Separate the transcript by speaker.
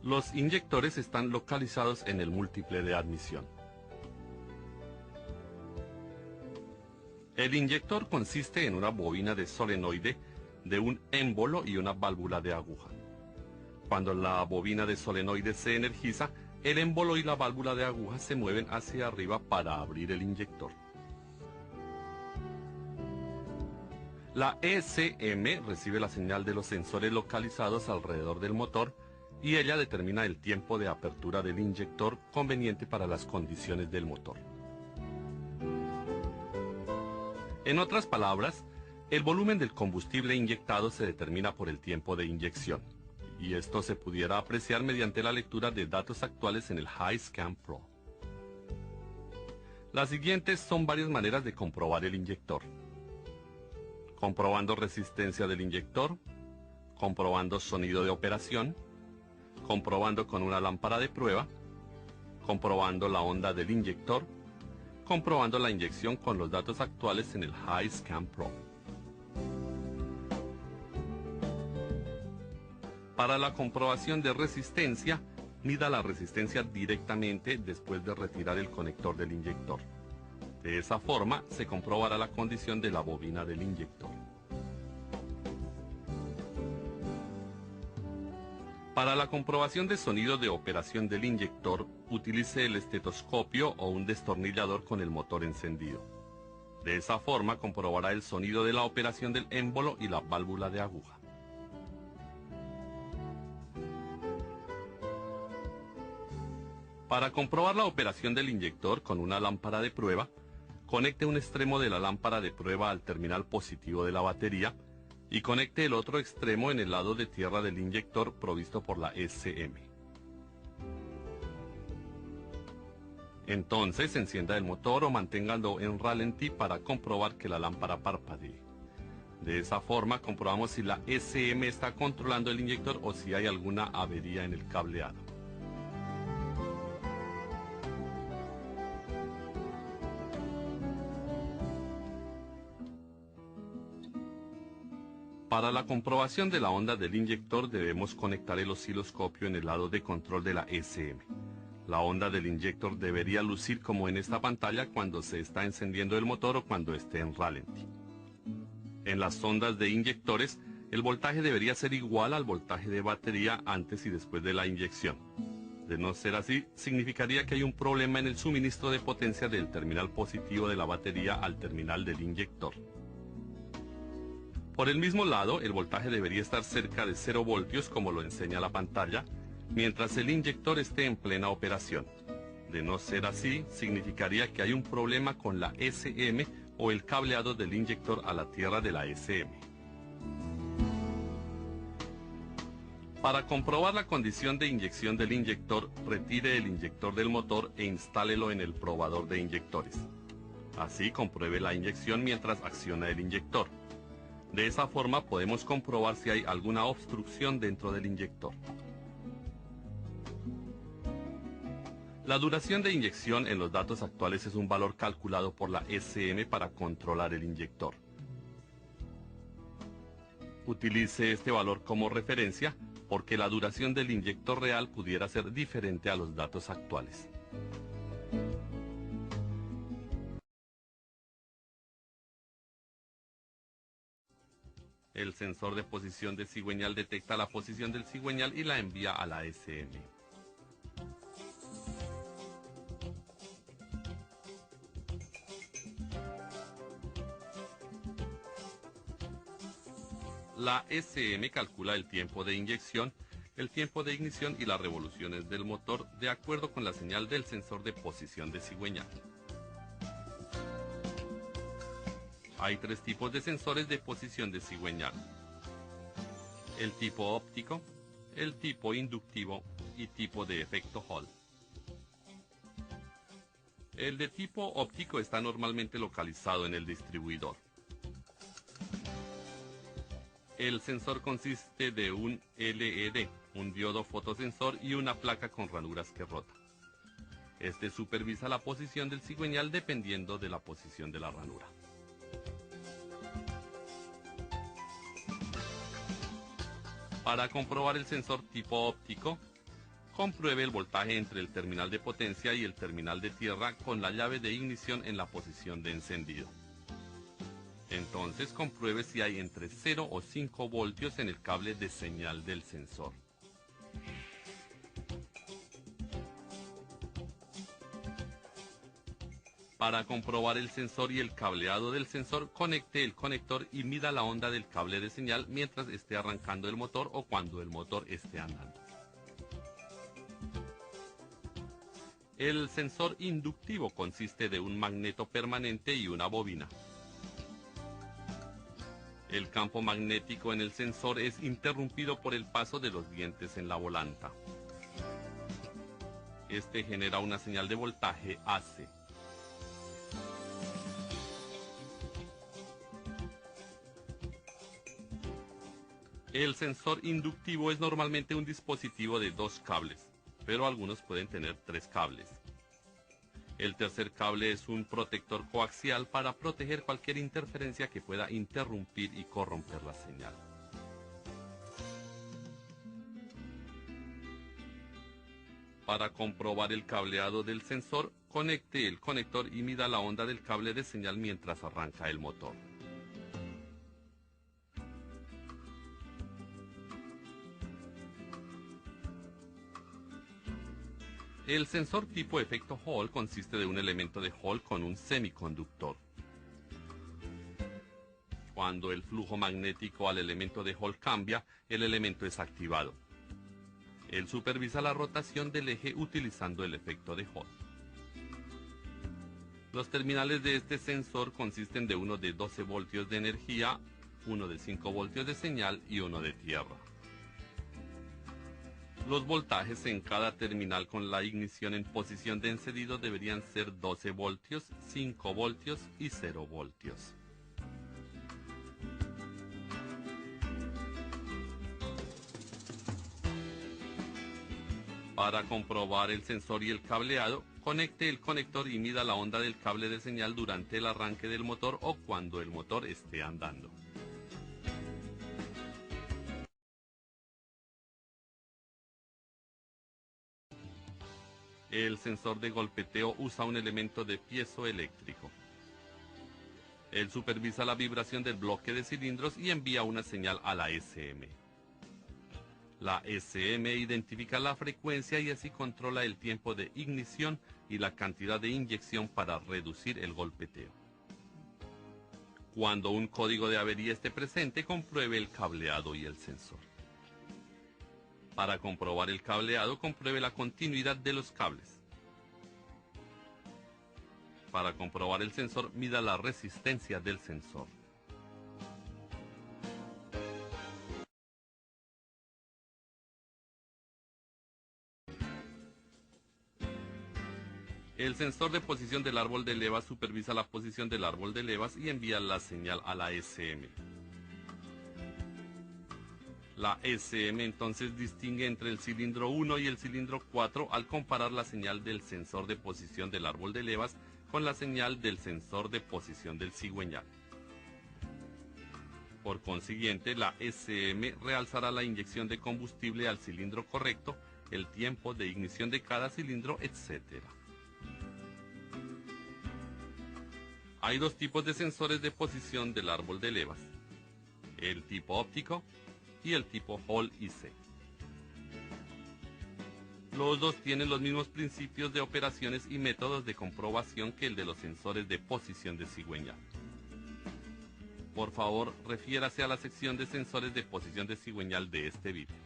Speaker 1: Los inyectores están localizados en el múltiple de admisión. El inyector consiste en una bobina de solenoide de un émbolo y una válvula de aguja. Cuando la bobina de solenoide se energiza, el émbolo y la válvula de aguja se mueven hacia arriba para abrir el inyector. La ECM recibe la señal de los sensores localizados alrededor del motor y ella determina el tiempo de apertura del inyector conveniente para las condiciones del motor. En otras palabras, el volumen del combustible inyectado se determina por el tiempo de inyección, y esto se pudiera apreciar mediante la lectura de datos actuales en el HiScan Pro. Las siguientes son varias maneras de comprobar el inyector: comprobando resistencia del inyector, comprobando sonido de operación, comprobando con una lámpara de prueba, comprobando la onda del inyector, comprobando la inyección con los datos actuales en el HiScan Pro. Para la comprobación de resistencia, mida la resistencia directamente después de retirar el conector del inyector. De esa forma se comprobará la condición de la bobina del inyector. Para la comprobación de sonido de operación del inyector, utilice el estetoscopio o un destornillador con el motor encendido. De esa forma comprobará el sonido de la operación del émbolo y la válvula de aguja. Para comprobar la operación del inyector con una lámpara de prueba, conecte un extremo de la lámpara de prueba al terminal positivo de la batería y conecte el otro extremo en el lado de tierra del inyector provisto por la ECM. Entonces encienda el motor o manténgalo en ralentí para comprobar que la lámpara parpadee. De esa forma comprobamos si la ECM está controlando el inyector o si hay alguna avería en el cableado. Para la comprobación de la onda del inyector debemos conectar el osciloscopio en el lado de control de la ECM. La onda del inyector debería lucir como en esta pantalla cuando se está encendiendo el motor o cuando esté en ralentí. En las ondas de inyectores, el voltaje debería ser igual al voltaje de batería antes y después de la inyección. De no ser así, significaría que hay un problema en el suministro de potencia del terminal positivo de la batería al terminal del inyector. Por el mismo lado, el voltaje debería estar cerca de 0 voltios como lo enseña la pantalla, mientras el inyector esté en plena operación. De no ser así, significaría que hay un problema con la ECM o el cableado del inyector a la tierra de la ECM. Para comprobar la condición de inyección del inyector, retire el inyector del motor e instálelo en el probador de inyectores. Así compruebe la inyección mientras acciona el inyector. De esa forma podemos comprobar si hay alguna obstrucción dentro del inyector. La duración de inyección en los datos actuales es un valor calculado por la ECM para controlar el inyector. Utilice este valor como referencia porque la duración del inyector real pudiera ser diferente a los datos actuales. El sensor de posición de cigüeñal detecta la posición del cigüeñal y la envía a la ECM. La ECM calcula el tiempo de inyección, el tiempo de ignición y las revoluciones del motor de acuerdo con la señal del sensor de posición de cigüeñal. Hay 3 tipos de sensores de posición de cigüeñal: el tipo óptico, el tipo inductivo y tipo de efecto Hall. El de tipo óptico está normalmente localizado en el distribuidor. El sensor consiste de un LED, un diodo fotosensor y una placa con ranuras que rota. Este supervisa la posición del cigüeñal dependiendo de la posición de la ranura. Para comprobar el sensor tipo óptico, Compruebe el voltaje entre el terminal de potencia y el terminal de tierra con la llave de ignición en la posición de encendido. Entonces compruebe si hay entre 0 o 5 voltios en el cable de señal del sensor. Para comprobar el sensor y el cableado del sensor, conecte el conector y mida la onda del cable de señal mientras esté arrancando el motor o cuando el motor esté andando. El sensor inductivo consiste de un magneto permanente y una bobina. El campo magnético en el sensor es interrumpido por el paso de los dientes en la volanta. Este genera una señal de voltaje AC. El sensor inductivo es normalmente un dispositivo de 2 cables, pero algunos pueden tener 3 cables. El tercer cable es un protector coaxial para proteger cualquier interferencia que pueda interrumpir y corromper la señal. Para comprobar el cableado del sensor, conecte el conector y mida la onda del cable de señal mientras arranca el motor. El sensor tipo efecto Hall consiste de un elemento de Hall con un semiconductor. Cuando el flujo magnético al elemento de Hall cambia, el elemento es activado. Él supervisa la rotación del eje utilizando el efecto de Hall. Los terminales de este sensor consisten de uno de 12 voltios de energía, uno de 5 voltios de señal y uno de tierra. Los voltajes en cada terminal con la ignición en posición de encendido deberían ser 12 voltios, 5 voltios y 0 voltios. Para comprobar el sensor y el cableado, conecte el conector y mida la onda del cable de señal durante el arranque del motor o cuando el motor esté andando. El sensor de golpeteo usa un elemento de piezoeléctrico. Él supervisa la vibración del bloque de cilindros y envía una señal a la SM. La SM identifica la frecuencia y así controla el tiempo de ignición y la cantidad de inyección para reducir el golpeteo. Cuando un código de avería esté presente, compruebe el cableado y el sensor. Para comprobar el cableado, compruebe la continuidad de los cables. Para comprobar el sensor, mida la resistencia del sensor. El sensor de posición del árbol de levas supervisa la posición del árbol de levas y envía la señal a la SM. La SM entonces distingue entre el cilindro 1 y el cilindro 4 al comparar la señal del sensor de posición del árbol de levas con la señal del sensor de posición del cigüeñal. Por consiguiente, la SM realzará la inyección de combustible al cilindro correcto, el tiempo de ignición de cada cilindro, etc. Hay 2 tipos de sensores de posición del árbol de levas: el tipo óptico y el tipo Hall IC. Los dos tienen los mismos principios de operaciones y métodos de comprobación que el de los sensores de posición de cigüeñal. Por favor, refiérase a la sección de sensores de posición de cigüeñal de este vídeo.